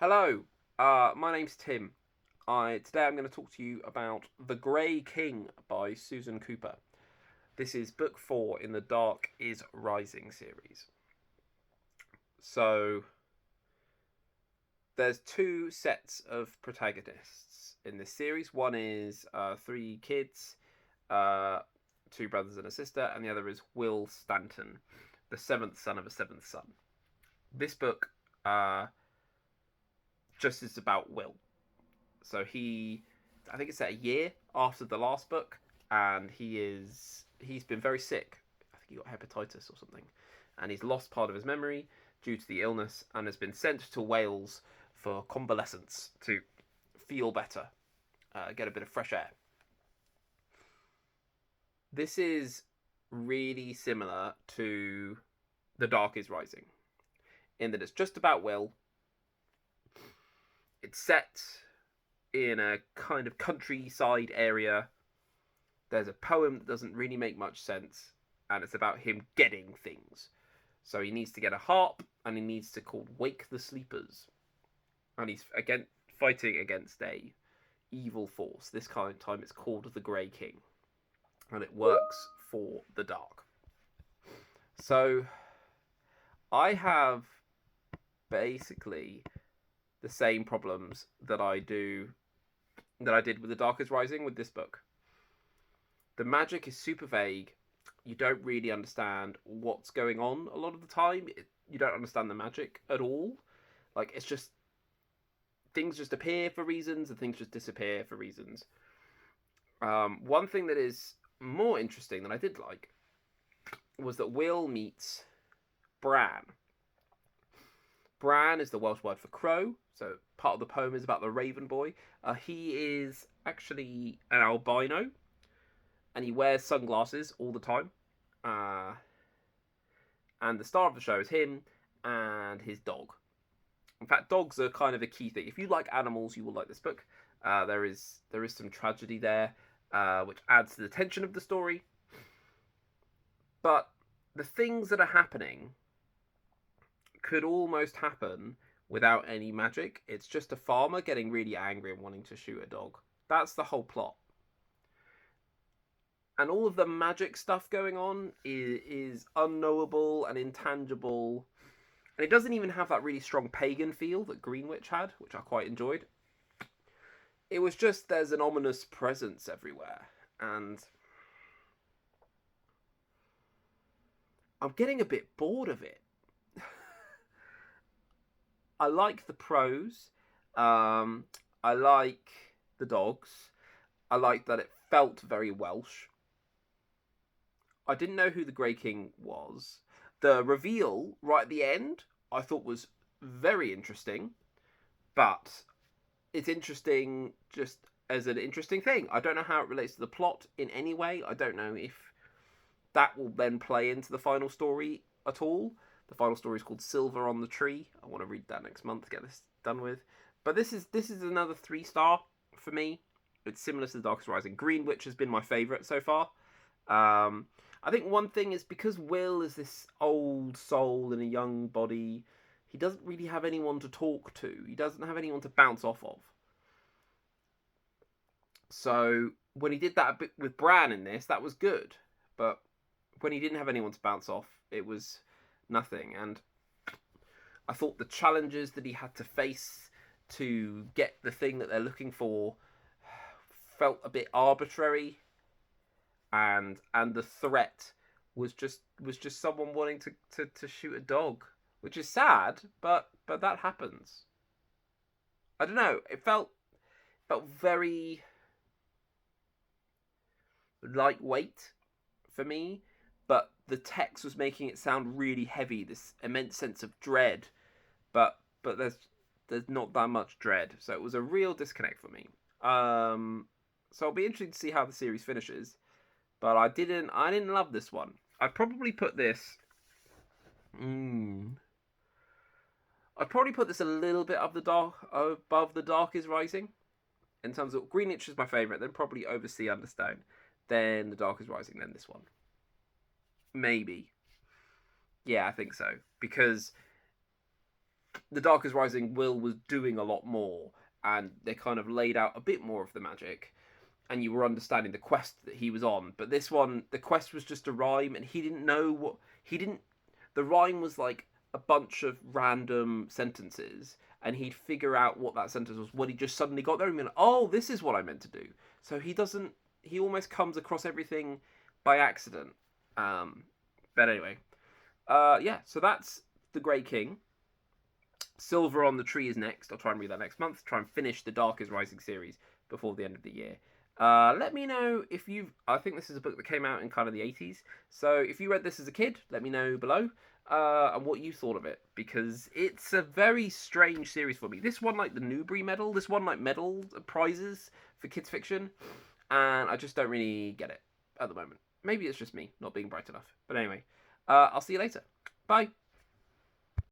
Hello, my name's Tim. Today I'm going to talk to you about The Grey King by Susan Cooper. This is book 4 in the Dark is Rising series. So there's two sets of protagonists in this series. One is three kids, uh, two brothers and a sister, and the other is Will Stanton, the seventh son of a seventh son. This book just is about Will. So I think it's a year after the last book, and he's been very sick. I think he got hepatitis or something, and he's lost part of his memory due to the illness, and has been sent to Wales for convalescence to feel better, get a bit of fresh air. This is really similar to The Dark is Rising, in that it's just about Will. It's set in a kind of countryside area. There's a poem that doesn't really make much sense, and it's about him getting things. So he needs to get a harp, and he needs to call Wake the Sleepers, and he's again fighting against a evil force. This kind of time it's called the Grey King, and it works for the dark. So I have basically the same problems that I did with The Dark is Rising with this book. The magic is super vague. You don't really understand what's going on a lot of the time. You don't understand the magic at all. Like, it's just things just appear for reasons and things just disappear for reasons. One thing that is more interesting that I did like was that Will meets Bran. Bran is the Welsh word for crow, so part of the poem is about the Raven Boy. He is actually an albino, and he wears sunglasses all the time. And the star of the show is him and his dog. In fact, dogs are kind of a key thing. If you like animals, you will like this book. There is some tragedy there, which adds to the tension of the story. But the things that are happening could almost happen without any magic. It's just a farmer getting really angry and wanting to shoot a dog. That's the whole plot. And all of the magic stuff going on is unknowable and intangible. And it doesn't even have that really strong pagan feel that Greenwich had, which I quite enjoyed. It was just there's an ominous presence everywhere. And I'm getting a bit bored of it. I like the prose. I like the dogs. I like that it felt very Welsh. I didn't know who the Grey King was. The reveal right at the end I thought was very interesting, but it's interesting just as an interesting thing. I don't know how it relates to the plot in any way. I don't know if that will then play into the final story at all. The final story is called Silver on the Tree. I want to read that next month, get this done with. But this is another 3-star for me. It's similar to The Darkest Rising. Greenwich has been my favourite so far. I think one thing is because Will is this old soul in a young body, he doesn't really have anyone to talk to. He doesn't have anyone to bounce off of. So when he did that a bit with Bran in this, that was good. But when he didn't have anyone to bounce off, it was nothing. And I thought the challenges that he had to face to get the thing that they're looking for felt a bit arbitrary, and the threat was just someone wanting to shoot a dog, which is sad, but that happens. I don't know, it felt very lightweight for me, but the text was making it sound really heavy, this immense sense of dread, but there's not that much dread, so it was a real disconnect for me. So I'll be interested to see how the series finishes, but I didn't love this one. I'd probably put this I'd probably put this a little bit above The Dark is Rising, in terms of Greenwich is my favourite, then probably Oversea Understone, then The Dark is Rising, then this one. Maybe. Yeah, I think so. Because The Darkest Rising, Will was doing a lot more, and they kind of laid out a bit more of the magic, and you were understanding the quest that he was on. But this one, the quest was just a rhyme, and he didn't know what he didn't. The rhyme was like a bunch of random sentences, and he'd figure out what that sentence was when he just suddenly got there and be like, "Oh, this is what I meant to do." So he doesn't. He almost comes across everything by accident. Um, but anyway, yeah. So that's the Grey King. Silver on the Tree is next. I'll try and read that next month. Try and finish the Darkest Rising series before the end of the year. Let me know if you've. I think this is a book that came out in kind of the 80s. So if you read this as a kid, let me know below and what you thought of it. Because it's a very strange series for me. This won like the Newbery Medal. This won like medal prizes for kids fiction. And I just don't really get it at the moment. Maybe it's just me not being bright enough. But anyway, I'll see you later. Bye.